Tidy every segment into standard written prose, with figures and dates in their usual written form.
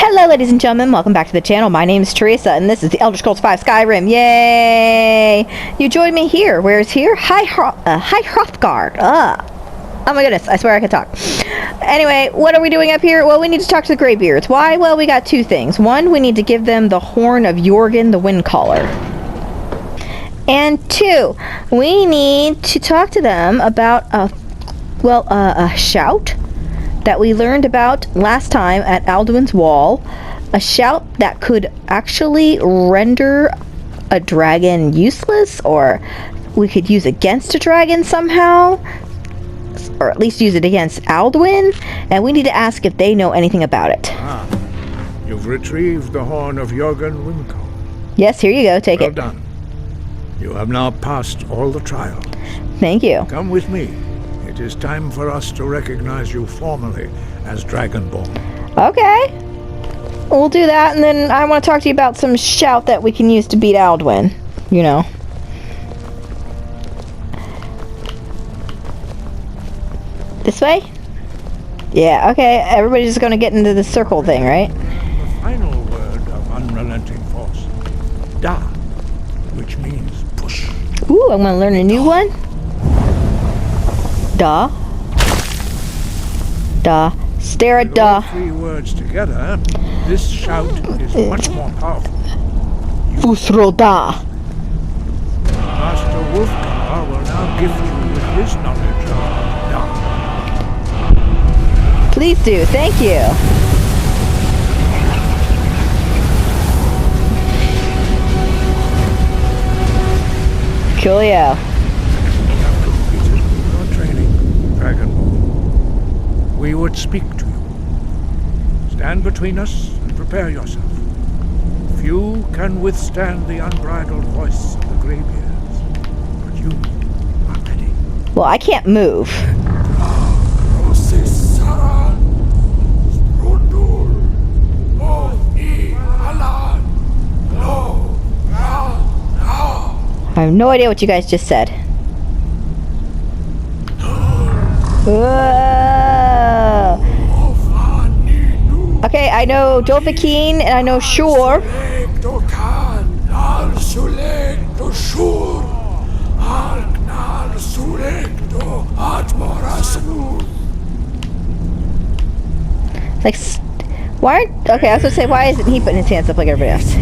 Hello ladies and gentlemen, welcome back to the channel. My name is Teresa and this is the Elder Scrolls V Skyrim. Yay! You joined me here. Where is here? High Hrothgar. Oh my goodness, I swear I could talk. Anyway, what are we doing up here? Well, we need to talk to the Greybeards. Why? Well, we got two things. One, we need to give them the horn of Jorgen the Windcaller. And two, we need to talk to them about a shout that we learned about last time at Alduin's Wall. A shout that could actually render a dragon useless, or we could use against a dragon somehow, or at least use it against Alduin, and we need to ask if they know anything about it. You've retrieved the horn of Jorgen Windcaller. Yes, here you go, take it. Well done. You have now passed all the trials. Thank you. Come with me. It is time for us to recognize you formally as Dragonborn. Okay. We'll do that, and then I want to talk to you about some shout that we can use to beat Alduin. You know. This way? Yeah, okay. Everybody's just going to get into the circle thing, right? The final word of unrelenting force. Da, which means push. Ooh, I'm going to learn a new one. Da. Da. Stare at da. All three words together, this shout is much more powerful. Uthro da. Master Wolfgar will now gift you with his knowledge of Da. Please do. Thank you. Coolio. Dragonborn. We would speak to you. Stand between us and prepare yourself. Few can withstand the unbridled voice of the Greybeards, but you are ready. Well, I can't move. I have no idea what you guys just said. Whoa. Okay, I know Dovahkiin and I know Shore. Like, why aren't... Okay, I was gonna say, why isn't he putting his hands up like everybody else?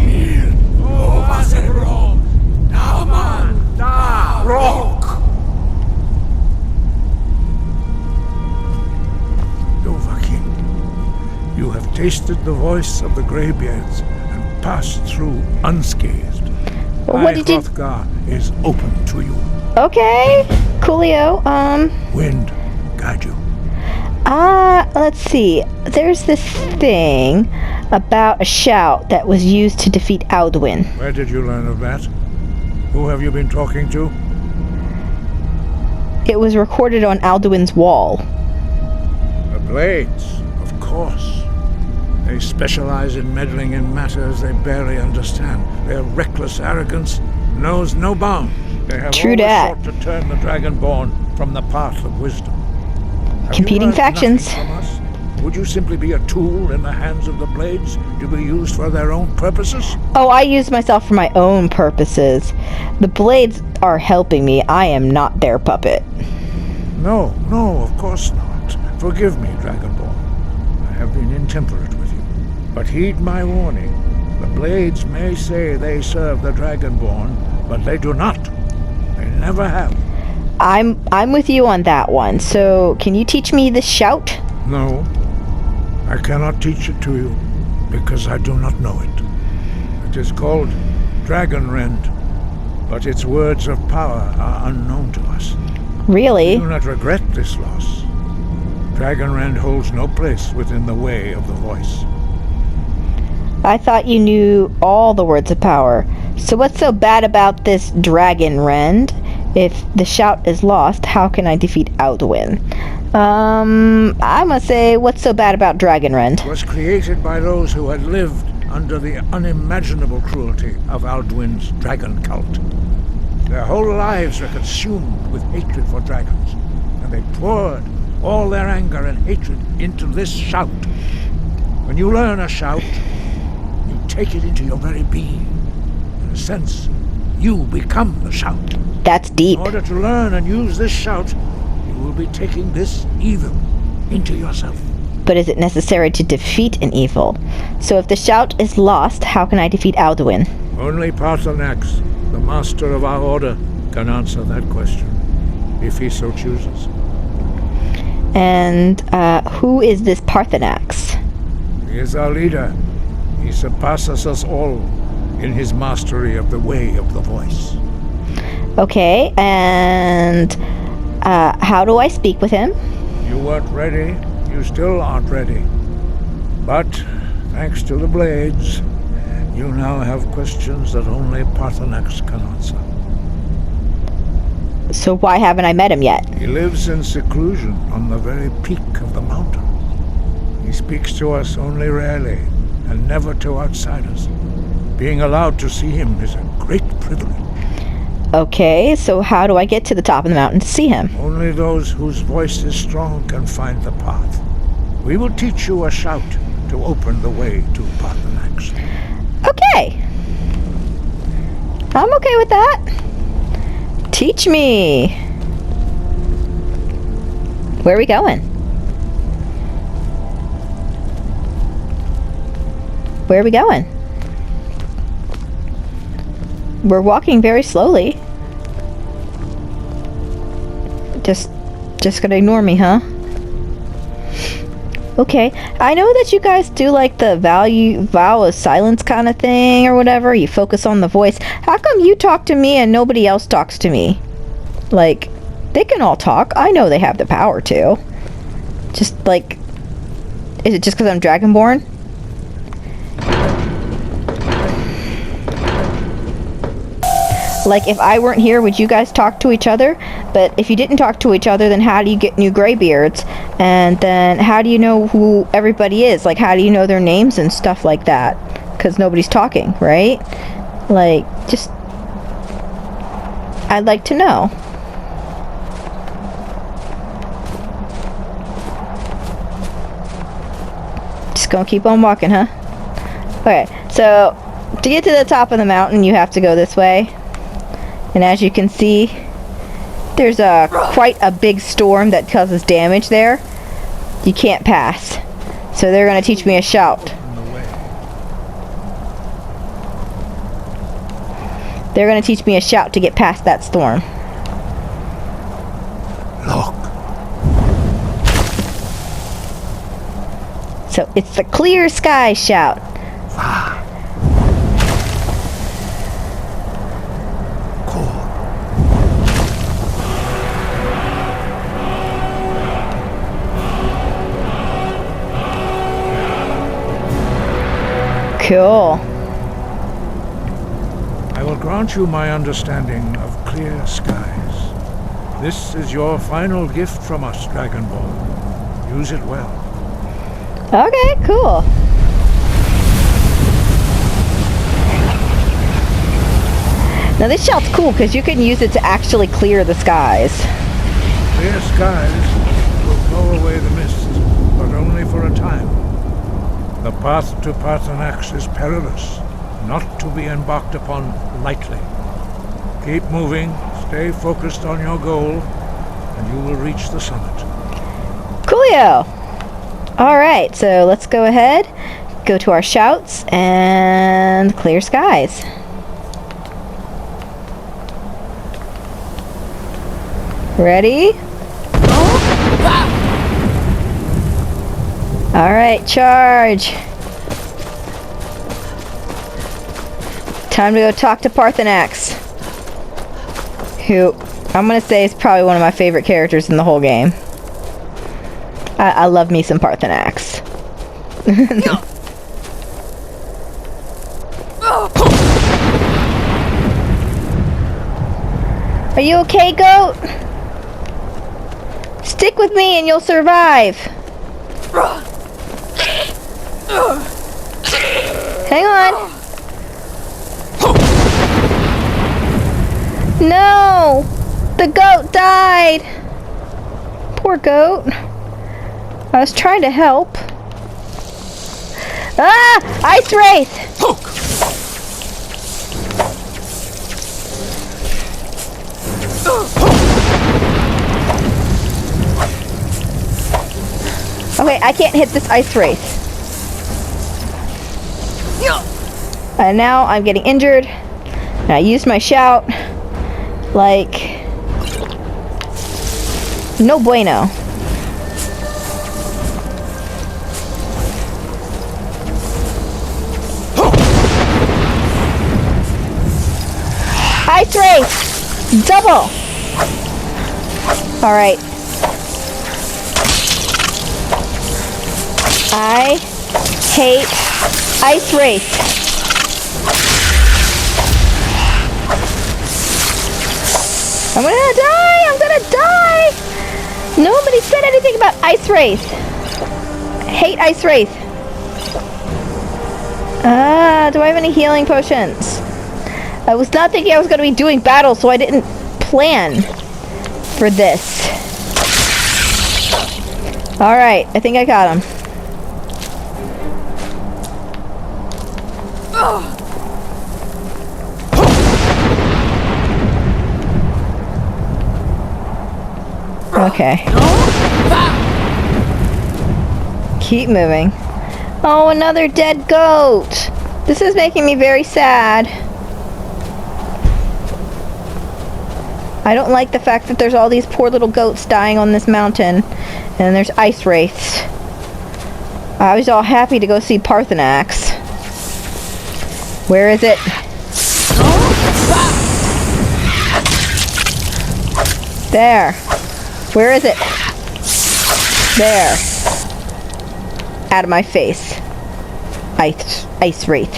Dovahkiin, you have tasted the voice of the Greybeards and passed through unscathed. Well, what did you... Hrothgar is open to you. Okay, coolio. Wind, guide you. Let's see. There's this thing about a shout that was used to defeat Alduin. Where did you learn of that? Who have you been talking to? It was recorded on Alduin's wall. The Blades, of course. They specialize in meddling in matters they barely understand. Their reckless arrogance knows no bounds. They have True always dat. sought to turn the Dragonborn from the path of wisdom. Have Competing you learned factions. nothing from us? Would you simply be a tool in the hands of the Blades to be used for their own purposes? Oh, I use myself for my own purposes. The Blades are helping me. I am not their puppet. No, of course not. Forgive me, Dragonborn. I have been intemperate with you. But heed my warning. The Blades may say they serve the Dragonborn, but they do not. They never have. I'm with you on that one. So, can you teach me this shout? No, I cannot teach it to you, because I do not know it. It is called Dragonrend, but its words of power are unknown to us. Really? Do not regret this loss. Dragonrend holds no place within the way of the voice. I thought you knew all the words of power. So what's so bad about this Dragonrend? If the shout is lost, how can I defeat Alduin? I'm gonna say, what's so bad about Dragonrend? It was created by those who had lived under the unimaginable cruelty of Alduin's dragon cult. Their whole lives were consumed with hatred for dragons, and they poured all their anger and hatred into this shout. When you learn a shout, you take it into your very being. In a sense, you become the shout. That's deep. In order to learn and use this shout, you will be taking this evil into yourself. But is it necessary to defeat an evil? So if the shout is lost, how can I defeat Alduin? Only Paarthurnax, the master of our order, can answer that question, if he so chooses. And who is this Paarthurnax? He is our leader. He surpasses us all in his mastery of the way of the voice. Okay, and how do I speak with him? You weren't ready. You still aren't ready. But, thanks to the blades, you now have questions that only Paarthurnax can answer. So why haven't I met him yet? He lives in seclusion on the very peak of the mountain. He speaks to us only rarely, and never to outsiders. Being allowed to see him is a great privilege. Okay, so how do I get to the top of the mountain to see him? Only those whose voice is strong can find the path. We will teach you a shout to open the way to Paarthurnax. Okay. I'm okay with that. Teach me. Where are we going? Where are we going? We're walking very slowly. Just gonna ignore me, huh? Okay, I know that you guys do like the vow of silence kind of thing or whatever. You focus on the voice. How come you talk to me and nobody else talks to me? Like, they can all talk. I know they have the power to. Just like, is it just because I'm Dragonborn? Like, if I weren't here, would you guys talk to each other? But if you didn't talk to each other, then how do you get new graybeards? And then how do you know who everybody is? Like, how do you know their names and stuff like that? Because nobody's talking, right? Like, just... I'd like to know. Just gonna keep on walking, huh? Okay, so to get to the top of the mountain, you have to go this way. And as you can see, there's quite a big storm that causes damage there. You can't pass. So they're going to teach me a shout. They're going to teach me a shout to get past that storm. Look. So it's the clear sky shout. Cool. I will grant you my understanding of clear skies. This is your final gift from us, Dragonborn. Use it well. Okay, cool. Now this shout's cool because you can use it to actually clear the skies. Clear skies will blow away the mist, but only for a time. The path to Paarthurnax is perilous, not to be embarked upon lightly. Keep moving, stay focused on your goal, and you will reach the summit. Coolio! Alright, so let's go ahead, go to our shouts, and clear skies. Ready? Alright, charge! Time to go talk to Paarthurnax, who I'm gonna say is probably one of my favorite characters in the whole game. I love me some Paarthurnax. Are you okay, goat? Stick with me and you'll survive. Hang on. No! The goat died! Poor goat. I was trying to help. Ah! Ice Wraith! Hook! Okay, I can't hit this Ice Wraith. And now I'm getting injured. And I used my shout. Like... no bueno. Ice Wraith! Double! Alright. I hate Ice Wraith. I'm gonna die! I'm gonna die! Nobody said anything about Ice Wraith. I hate Ice Wraith. Do I have any healing potions? I was not thinking I was going to be doing battle, so I didn't plan for this. Alright, I think I got him. Okay. Keep moving. Oh, another dead goat! This is making me very sad. I don't like the fact that there's all these poor little goats dying on this mountain. And there's ice wraiths. I was all happy to go see Paarthurnax. Where is it? There. Where is it? There. Out of my face. Ice wraith.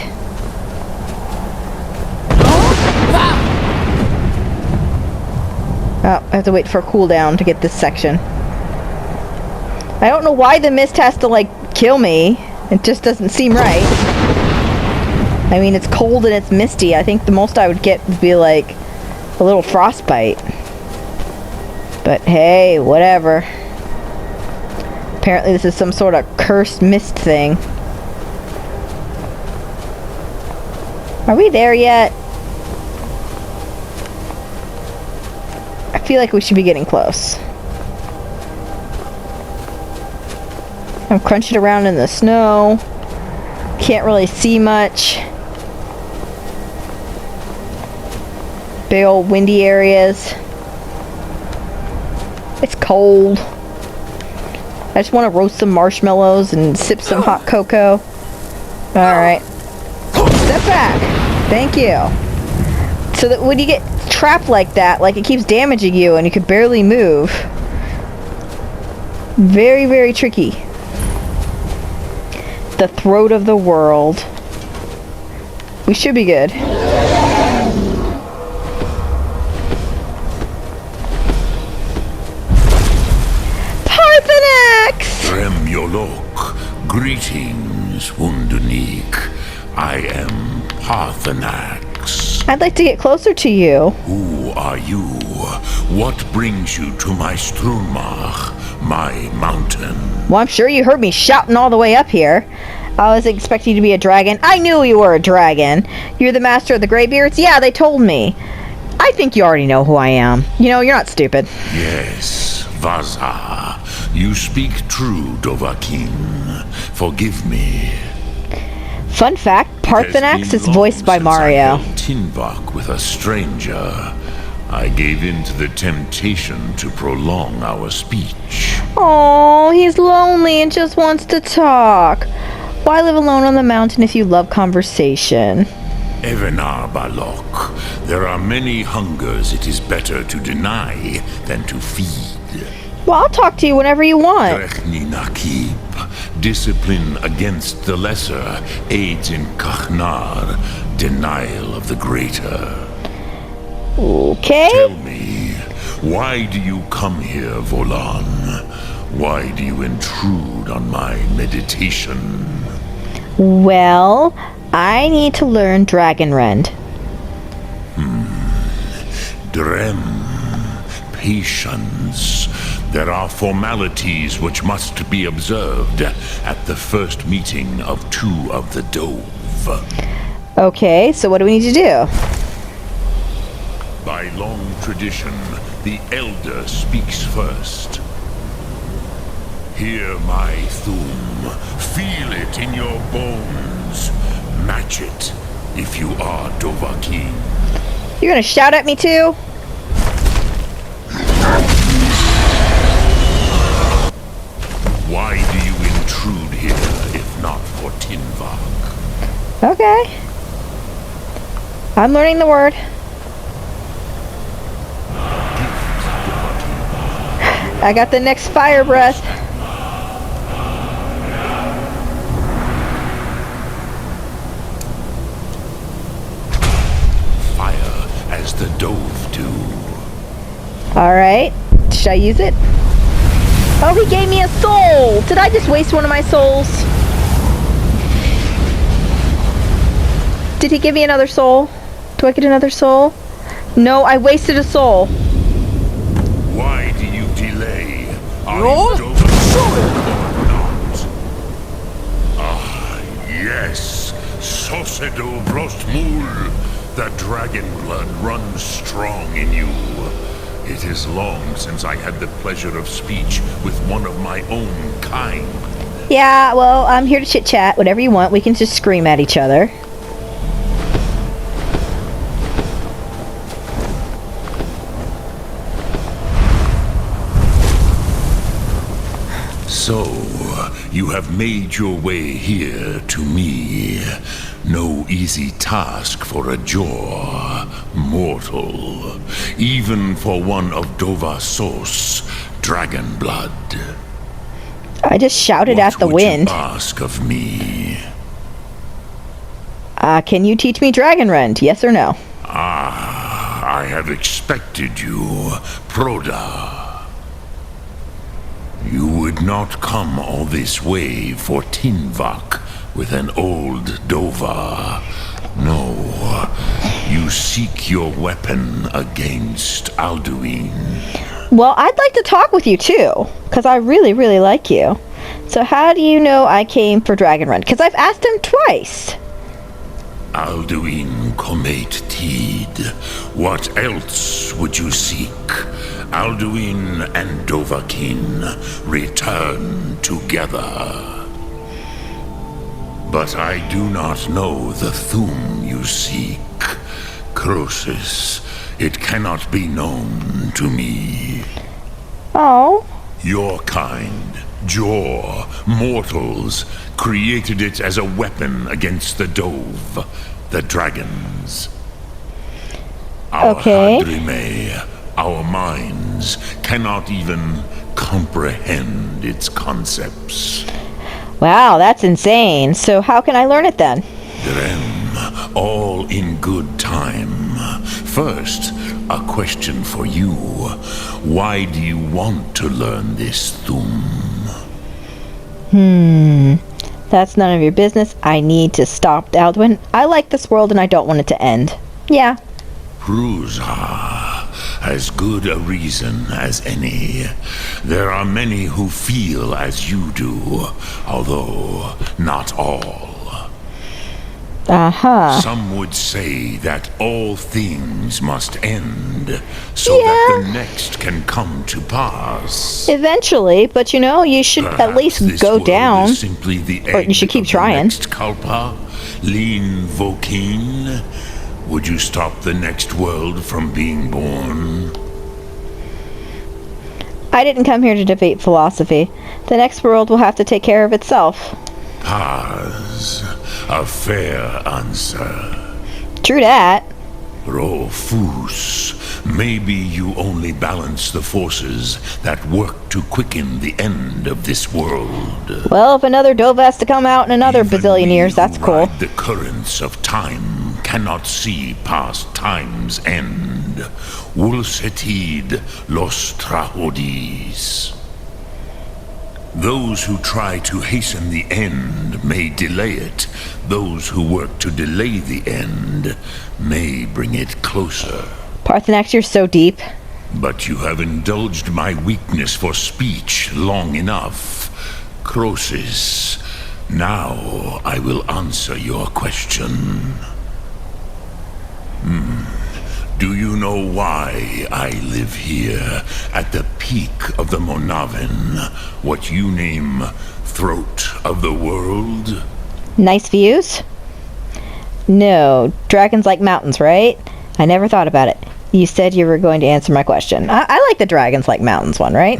Oh, I have to wait for a cooldown to get this section. I don't know why the mist has to, like, kill me. It just doesn't seem right. I mean, it's cold and it's misty. I think the most I would get would be, like, a little frostbite. But hey, whatever. Apparently this is some sort of cursed mist thing. Are we there yet? I feel like we should be getting close. I'm crunching around in the snow. Can't really see much. Big old windy areas. It's cold. I just want to roast some marshmallows and sip some hot cocoa. Alright. Step back. Thank you. So that when you get trapped like that, like it keeps damaging you and you can barely move. Very, very tricky. The throat of the world. We should be good. Paarthurnax! Remyolok, greetings, Wunderneek. I am Paarthurnax. I'd like to get closer to you. Who are you? What brings you to my Strunmach, my mountain? Well, I'm sure you heard me shouting all the way up here. I was expecting you to be a dragon. I knew you were a dragon. You're the master of the Greybeards? Yeah, they told me. I think you already know who I am. You know, you're not stupid. Yes, Vaza. You speak true, Dovahkiin. Forgive me. Fun fact, Paarthurnax is voiced by Mario. I held Tinvak with a stranger. I gave in to the temptation to prolong our speech. Oh, he's lonely and just wants to talk. Why live alone on the mountain if you love conversation? Evenar Balok, there are many hungers it is better to deny than to feed. Well, I'll talk to you whenever you want. Drechni Nakib, discipline against the lesser aids in Kachnar, denial of the greater. Okay. Tell me, why do you come here, Volan? Why do you intrude on my meditation? Well, I need to learn Dragonrend. Drem, patience. There are formalities which must be observed at the first meeting of two of the Dove. Okay, so what do we need to do? By long tradition, the Elder speaks first. Hear my Thum. Feel it in your bones. Match it if you are Dovahkiin. You're gonna shout at me too? Why do you intrude here if not for Tinvak? Okay. I'm learning the word. I got the next fire breath. Fire as the Dove do. Alright. Should I use it? Oh, he gave me a soul! Did I just waste one of my souls? Did he give me another soul? Do I get another soul? No, I wasted a soul. Why do you delay? Are you Dovahkiin or not? Ah, yes. Sosedo Brostmul. The dragon blood runs strong in you. It is long since I had the pleasure of speech with one of my own kind. Yeah, well, I'm here to chit-chat. Whatever you want. We can just scream at each other. So, you have made your way here to me. No easy task for a Jor mortal, even for one of Dovahsos, dragon blood. I just shouted at the wind. What would you ask of me? Can you teach me Dragon Rend? Yes or no? I have expected you, Proda. You would not come all this way for Tinvak with an old Dova. No, you seek your weapon against Alduin. Well, I'd like to talk with you too, because I really, really like you. So how do you know I came for Dragon Rend? Because I've asked him twice. Alduin Comet Tid. What else would you seek? Alduin and Dovahkiin return together. But I do not know the Thum you seek. Croesus, it cannot be known to me. Oh. Your kind, Jor, mortals, created it as a weapon against the Dove, the dragons. Our Okay. Hadrime, our minds, cannot even comprehend its concepts. Wow, that's insane. So how can I learn it then? Drem, all in good time. First, a question for you. Why do you want to learn this Thum? That's none of your business. I need to stop Alduin. I like this world and I don't want it to end. Yeah. Prusa. As good a reason as any. There are many who feel as you do, although not all. Uh-huh. Some would say that all things must end, so that the next can come to pass. Eventually, but you know, you should at least This go world down. is simply the Or you should egg keep of the trying. Next Kalpa, Lean Vokin. Would you stop the next world from being born? I didn't come here to debate philosophy. The next world will have to take care of itself. Paz, a fair answer. True that. Rofus, maybe you only balance the forces that work to quicken the end of this world. Well, if another Dove has to come out in another Even bazillion we years, that's who cool. ride the currents of time cannot see past time's end. Wulsetid los trahodis. Those who try to hasten the end may delay it. Those who work to delay the end may bring it closer. Paarthurnax, you're so deep. But you have indulged my weakness for speech long enough. Croesus, now I will answer your question. Do you know why I live here at the peak of the Monavin, what you name throat of the world? Nice views? No. Dragons like mountains, right? I never thought about it. You said you were going to answer my question. I like the dragons like mountains one, right?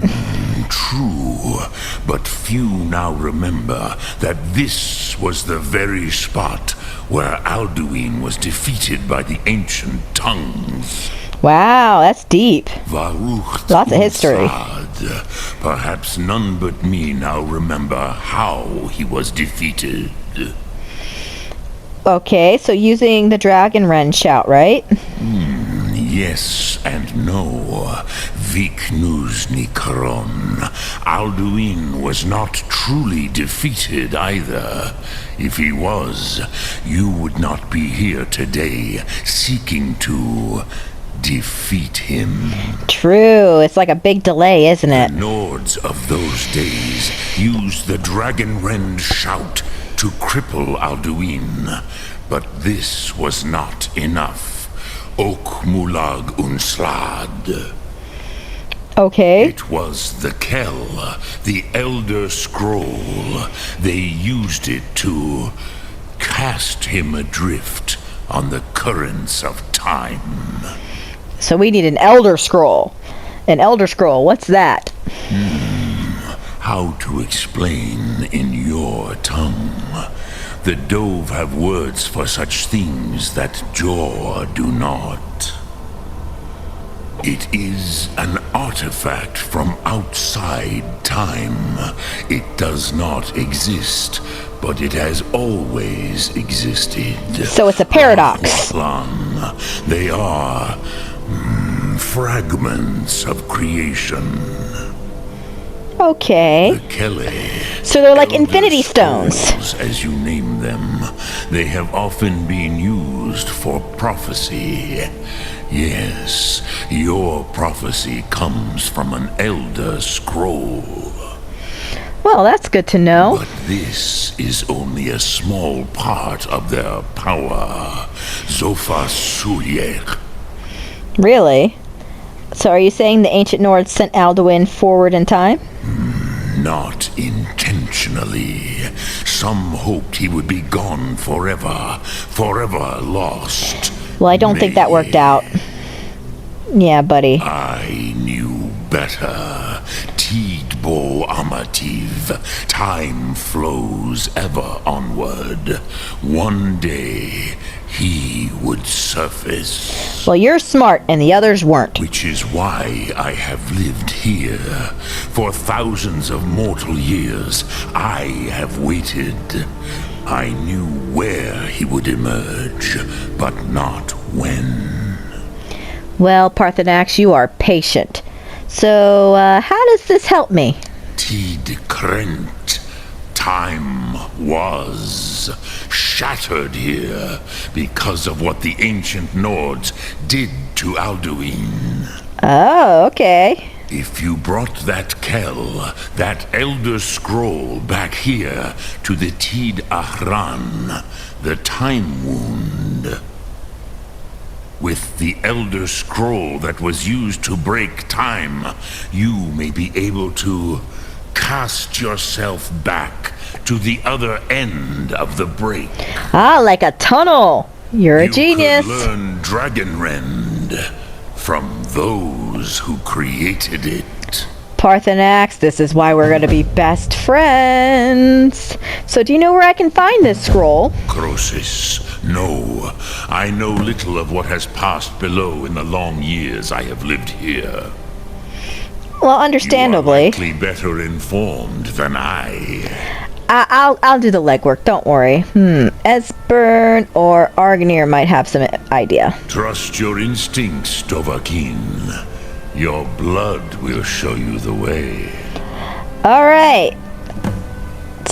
True, but few now remember that this was the very spot where Alduin was defeated by the ancient tongues. Wow, that's deep. Varuch Lots of history. Unsad. Perhaps none but me now remember how he was defeated. Okay, so using the dragon wren shout, right? Yes and no. Vik Nuzny Karon. Alduin was not truly defeated either. If he was, you would not be here today seeking to defeat him. True, it's like a big delay, isn't it? The Nords of those days used the dragon rend shout to cripple Alduin, but this was not enough. Ok Mulag Unslad. Okay. It was the Kell, the Elder Scroll. They used it to cast him adrift on the currents of time. So we need an Elder Scroll. An Elder Scroll, what's that? How to explain in your tongue? The Dove have words for such things that Jor do not. It is an artifact from outside time. It does not exist, but it has always existed. So it's a paradox. They are fragments of creation. Okay. The Kelly. So they're like Elder infinity stones. Scrolls, as you name them. They have often been used for prophecy. Yes, your prophecy comes from an Elder Scroll. Well, that's good to know. But this is only a small part of their power. Zofa Sulyek. Really? So are you saying the ancient Nords sent Alduin forward in time? Not intentionally. Some hoped he would be gone forever. Forever lost. Well, I don't think that worked out. Yeah, buddy. I knew better. Tidbo Amativ. Time flows ever onward. One day, he would surface. Well, you're smart and the others weren't. Which is why I have lived here. For thousands of mortal years, I have waited. I knew where he would emerge, but not when. Well, Paarthurnax, you are patient. So, how does this help me? Tid Krent. Time was shattered here because of what the ancient Nords did to Alduin. Oh, okay. If you brought that Kell, that Elder Scroll back here to the Tid Ahran, the Time Wound, with the Elder Scroll that was used to break time, you may be able to cast yourself back to the other end of the break. Ah, like a tunnel. You're a genius. You could learn Dragonrend from those who created it. Paarthurnax, this is why we're going to be best friends. So do you know where I can find this scroll? Croesus, no. I know little of what has passed below in the long years I have lived here. Well, understandably. You are likely better informed than I. I'll do the legwork, don't worry. Esbern or Argnir might have some idea. Trust your instincts, Dovahkiin. Your blood will show you the way. Alright.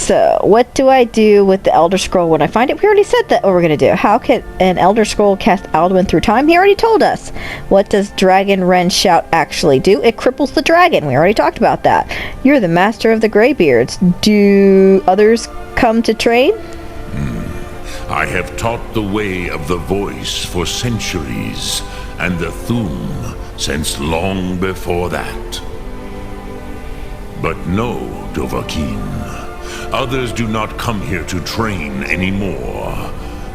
So, what do I do with the Elder Scroll when I find it? We already said that what we're going to do. How can an Elder Scroll cast Alduin through time? He already told us. What does Dragon Wren Shout actually do? It cripples the dragon. We already talked about that. You're the master of the Greybeards. Do others come to train? I have taught the way of the voice for centuries, and the Thum since long before that. But no, Dovahkiin. Others do not come here to train anymore.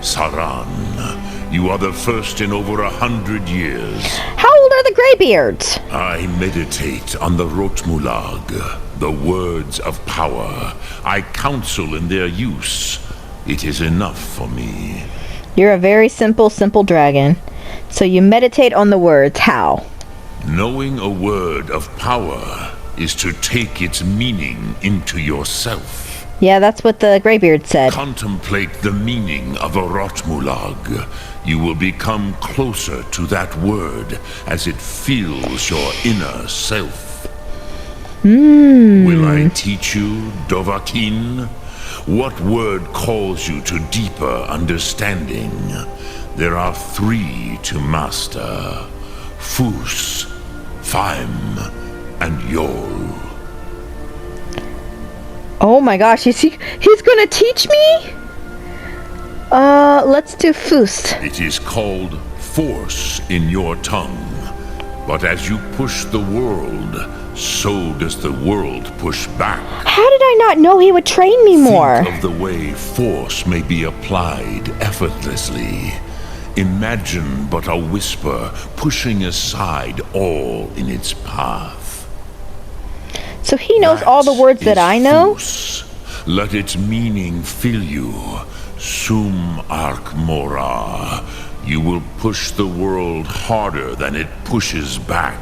Saran, you are the first in over 100 years. How old are the Greybeards? I meditate on the Rotmulag, the words of power. I counsel in their use. It is enough for me. You're a very simple dragon. So you meditate on the words. How? Knowing a word of power is to take its meaning into yourself. Yeah, that's what the Greybeard said. Contemplate the meaning of a Rotmulag. You will become closer to that word as it fills your inner self. Will I teach you, Dovahkiin? What word calls you to deeper understanding? There are 3 to master. Fus, Faim, and Yol. Oh my gosh, he's gonna teach me? Let's do Fus. It is called force in your tongue. But as you push the world, so does the world push back. How did I not know he would train me more? Think of the way force may be applied effortlessly. Imagine but a whisper pushing aside all in its path. So he knows all the words that I know? Fus. Let its meaning fill you. Sum Ark Mora. You will push the world harder than it pushes back.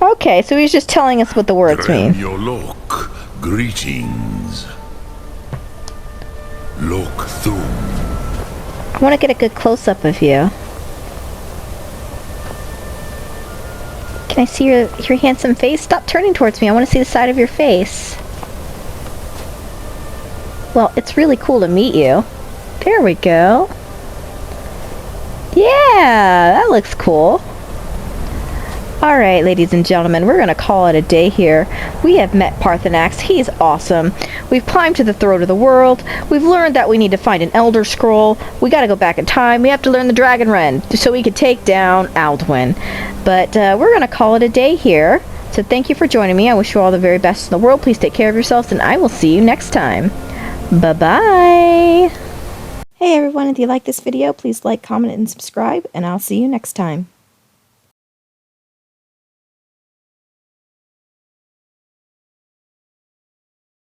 Okay, so he's just telling us what the words mean. Yolok, greetings. Lok Thum. I want to get a good close-up of you. Can I see your handsome face? Stop turning towards me. I want to see the side of your face. Well, it's really cool to meet you. There we go. Yeah, that looks cool. Alright, ladies and gentlemen, we're going to call it a day here. We have met Paarthurnax. He's awesome. We've climbed to the throat of the world. We've learned that we need to find an Elder Scroll. We got to go back in time. We have to learn the Dragon Wren so we can take down Alduin. But we're going to call it a day here. So thank you for joining me. I wish you all the very best in the world. Please take care of yourselves, and I will see you next time. Bye-bye. Hey everyone, if you like this video, please like, comment, and subscribe, and I'll see you next time.